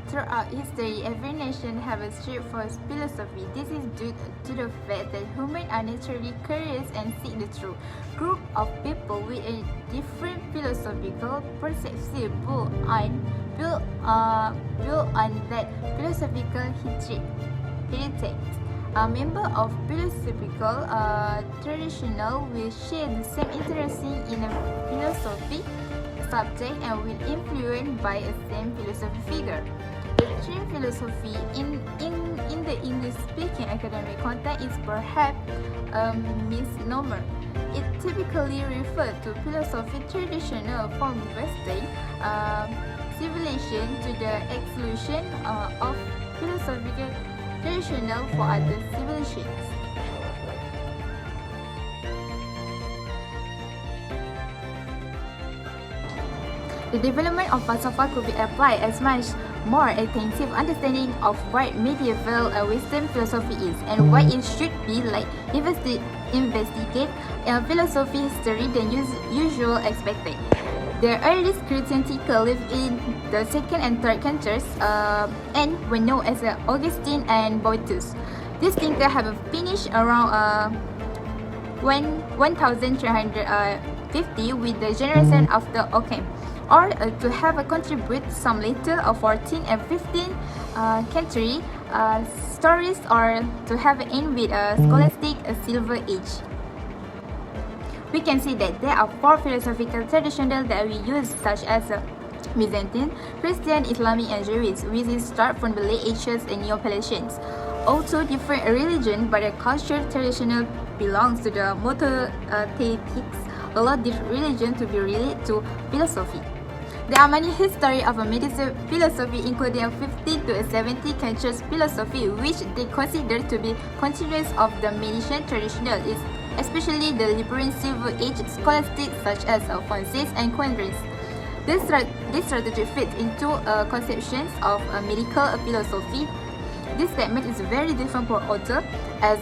Throughout history, every nation has a strive for philosophy. This is due to the fact that humans are naturally curious and seek the truth. Group of people with a different philosophical perspective built on that philosophical heritage. A member of philosophical traditional will share the same interest in a philosophy subject and will influenced by a same philosophy figure. The term philosophy in the English-speaking academic context is perhaps a misnomer. It typically refers to philosophy traditional from Western civilization to the exclusion of philosophical traditional for other civilizations. The development of philosophy could be applied as much more extensive understanding of what medieval Western philosophy is and what it should be like investigate philosophy history than usual expected. The earliest Christians lived in the second and third centuries and were known as Augustine and Boethius. These thinkers have finished around 1350 with the generation of the Occam, or to have contributed some later 14th and 15th century stories, or to have end with a scholastic Silver Age. We can see that there are four philosophical traditions that we use, such as Byzantine, Christian, Islamic, and Jewish, which start from the late ages and Neopalatians. Also different religion, but the cultural traditional belongs to the monotheists, allow this religion to be related to philosophy. There are many history of a medieval philosophy, including a 15th to 17th century philosophy, which they consider to be continuous of the Medicean traditional, especially the Liberian Silver Age scholastics such as Alphonsus and Quindras. This strategy fits into conceptions of medical philosophy. This statement is very different for author, as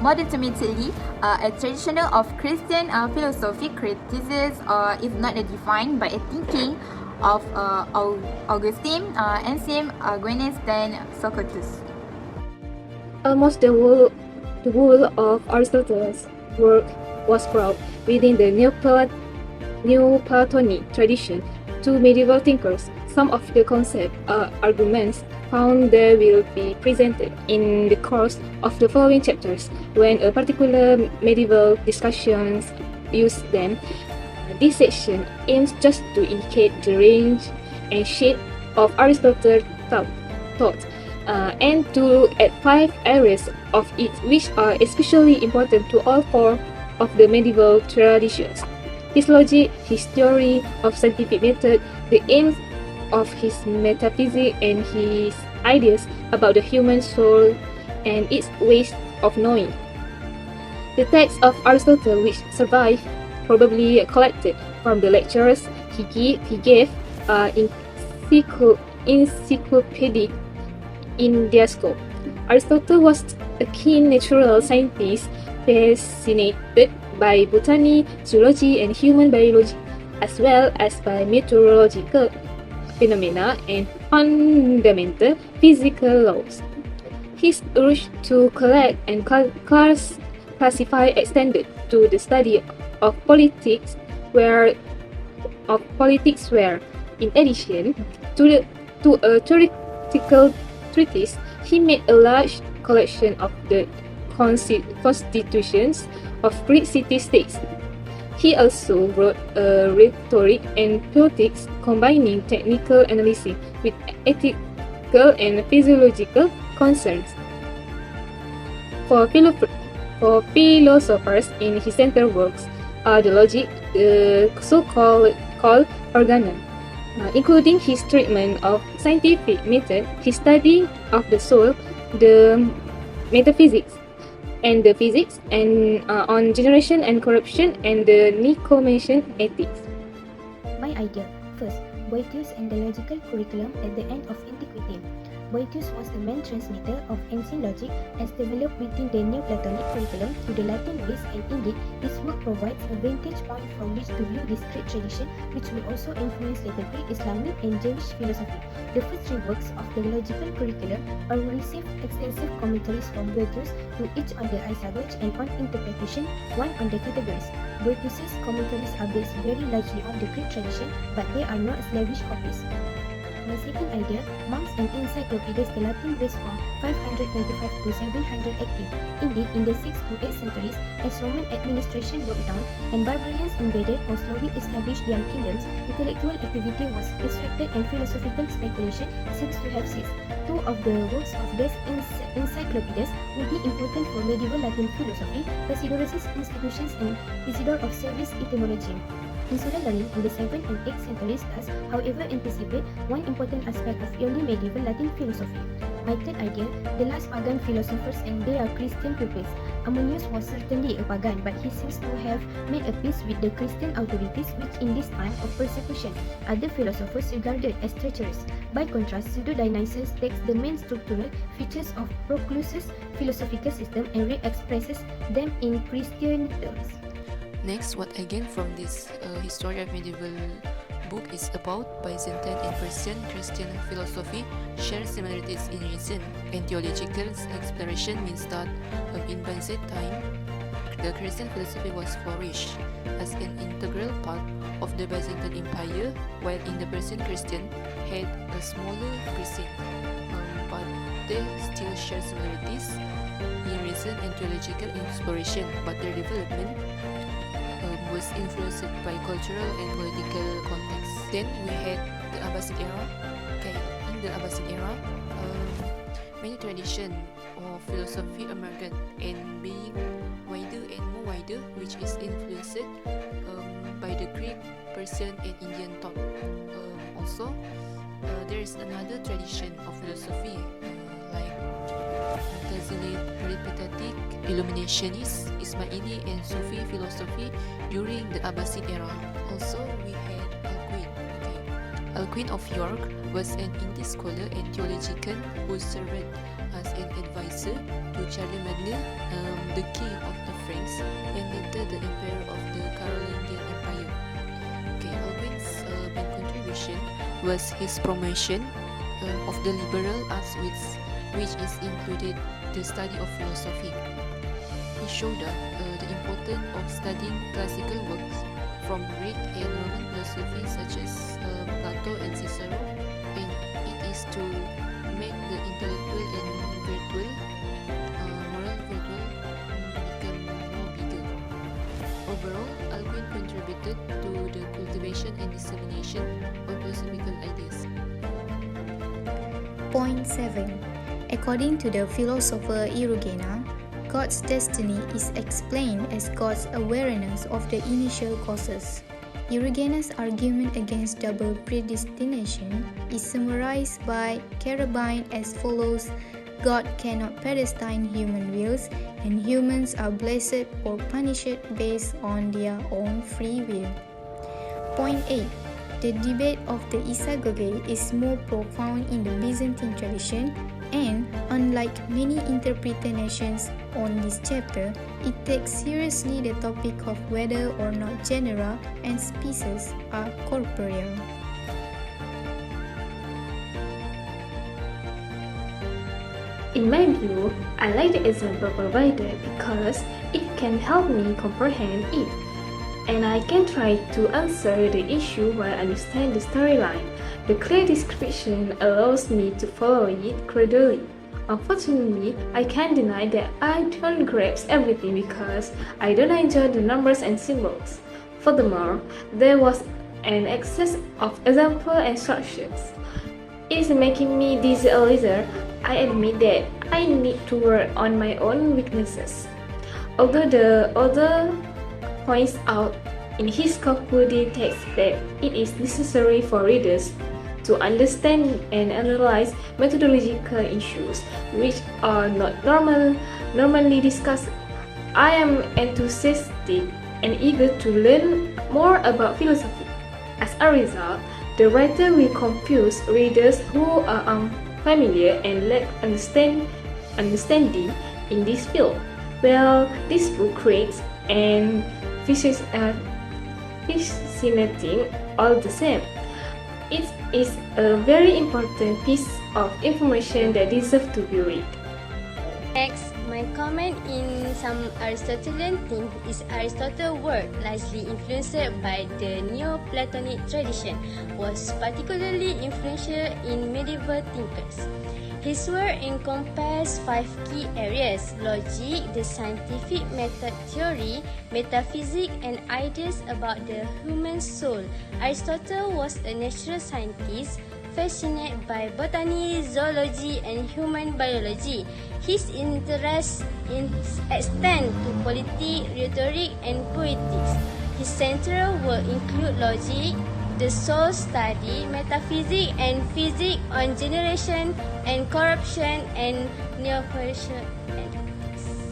modernistically a traditional of Christian philosophy criticizes if not defined by a thinking of Augustine, Anselm, Aquinas, and Socrates. Almost the whole of Aristotle's work was brought within the Neoplatonic tradition to medieval thinkers. Some of the concept arguments found there will be presented in the course of the following chapters when a particular medieval discussions use them. This section aims just to indicate the range and shape of Aristotle's thought and to add 5 areas of it which are especially important to all 4 of the medieval traditions: his logic, his theory of scientific method, the aims of his metaphysics, and his ideas about the human soul and its ways of knowing. The texts of Aristotle which survive, probably collected from the lectures he gave, are encyclopedic in their scope. Aristotle was a keen natural scientist fascinated by botany, zoology, and human biology, as well as by meteorological phenomena and fundamental physical laws. His urge to collect and classify extended to the study of politics, where in addition to a theoretical treatise, he made a large collection of the constitutions of Greek city-states. He also wrote rhetoric and poetics, combining technical analysis with ethical and physiological concerns. For philosophers, in his central works are the Logic, the so-called organon, including his treatment of scientific method, his study of the soul, the metaphysics, and the physics, and on generation and corruption, and the Nicomachean ethics. My idea. First, Boethius and the logical curriculum at the end of antiquity. Boethius was the main transmitter of ancient logic as developed within the Neoplatonic curriculum to the Latin race, and indeed his work provides a vantage point from which to view this great tradition, which will also influence later Greek, Islamic and Jewish philosophy. The first three works of the logical curriculum received extensive commentaries from Boethius, to each on the isagoge and on interpretation, one on the categories. Boethius's commentaries are based very largely on the Greek tradition, but they are not slavish copies. My second idea, monks and encyclopedias, the Latin race from 525 to 780. Indeed, in the 6th to 8th centuries, as Roman administration broke down and barbarians invaded or slowly established their kingdoms, intellectual activity was restricted and philosophical speculation seems to have ceased. Two of the works of these encyclopedias would be important for medieval Latin philosophy, Cassiodorus' Institutions and Isidore of Service Etymology. Insular learning in the 7th and 8th centuries does, however, anticipate one important aspect of early medieval Latin philosophy. My third idea, the last pagan philosophers and their Christian pupils. Ammonius was certainly a pagan, but he seems to have made a peace with the Christian authorities, which in this time of persecution, other philosophers regarded as treacherous. By contrast, Pseudo-Dionysius takes the main structural features of Proclus' philosophical system and re-expresses them in Christian terms. Next, what I gained from this history of medieval book is about Byzantine and Persian Christian philosophy share similarities in reason, and theological exploration means that in Byzantine, the Christian philosophy was flourished as an integral part of the Byzantine Empire, while in the Persian Christian had a smaller precinct, but they still share similarities in reason and theological exploration, but their development was influenced by cultural and political context. Then we had the Abbasid era. In the Abbasid era, many traditions of philosophy emerged and being wider and more wider, which is influenced by the Greek, Persian, and Indian thought. Also, there is another tradition of philosophy like Mutazilite, Peripatetic, Illuminationist, Ismaili, and Sufi philosophy during the Abbasid era. Also, we had Alcuin. Alcuin of York was an Indian scholar and theologian who served as an advisor to Charlemagne, the king of the Franks, and later the emperor of the Carolingian Empire. Alcuin's main contribution was his promotion of the liberal arts, which is included the study of philosophy. He showed that the importance of studying classical works from Greek and Roman philosophy such as Plato and Cicero, and it is to make the intellectual and virtual, moral virtual become more bigger. Overall, Alcuin contributed to the cultivation and dissemination of philosophical ideas. Point 7. According to the philosopher Erugena, God's destiny is explained as God's awareness of the initial causes. Erugena's argument against double predestination is summarized by Carabine as follows: God cannot predestine human wills, and humans are blessed or punished based on their own free will. Point 8. The debate of the isagoge is more profound in the Byzantine tradition, and unlike many interpretations on this chapter, it takes seriously the topic of whether or not genera and species are corporeal. In my view, I like the example provided because it can help me comprehend it, and I can try to answer the issue while understand the storyline. The clear description allows me to follow it gradually. Unfortunately, I can't deny that I don't grasp everything because I don't enjoy the numbers and symbols. Furthermore, there was an excess of examples and structures. It is making me dizzy a little. I admit that I need to work on my own weaknesses. Although the author points out in his concluding text that it is necessary for readers to understand and analyze methodological issues which are not normally discussed, I am enthusiastic and eager to learn more about philosophy. As a result, the writer will confuse readers who are familiar and lack understanding in this field. Well, this book creates and fascinating all the same. It is a very important piece of information that deserves to be read. Next, my comment in some Aristotelian theme is Aristotle's work, largely influenced by the Neoplatonic tradition, was particularly influential in medieval thinkers. His work encompassed 5 key areas: logic, the scientific method theory, metaphysics, and ideas about the human soul. Aristotle was a natural scientist, fascinated by botany, zoology, and human biology. His interests extend to politics, rhetoric, and poetics. His central work include logic, the soul study, metaphysics, and physics on generation and corruption and neoplasticism.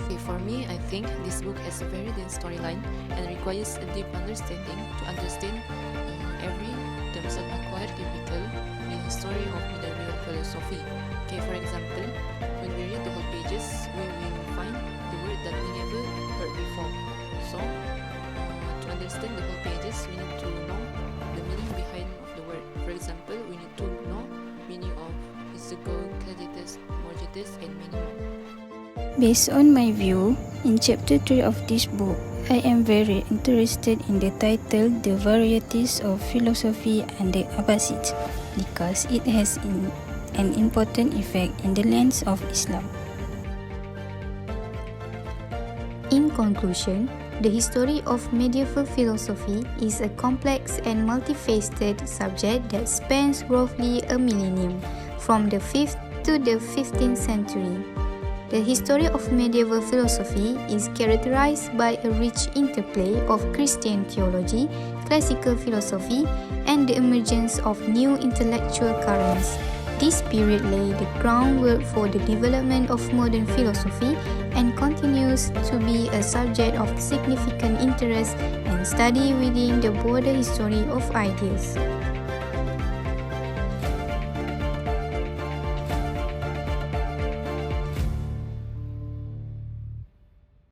Okay, for me, I think this book has a very dense storyline and requires a deep understanding to understand every terms and acquired capital in the story of medieval philosophy. Okay, for example, when we read the whole pages, we will find the word that we never heard before. So, to understand the whole pages, we need to know the meaning behind of the word. For example, we need to know meaning of physical, claditas, morgitas, and many more. Based on my view, in chapter 3 of this book, I am very interested in the title The Varieties of Philosophy under Abbasids because it has an important effect in the lens of Islam. In conclusion, the history of medieval philosophy is a complex and multifaceted subject that spans roughly a millennium, from the 5th to the 15th century. The history of medieval philosophy is characterized by a rich interplay of Christian theology, classical philosophy, and the emergence of new intellectual currents. This period laid the groundwork for the development of modern philosophy and continues to be a subject of significant interest and study within the broader history of ideas.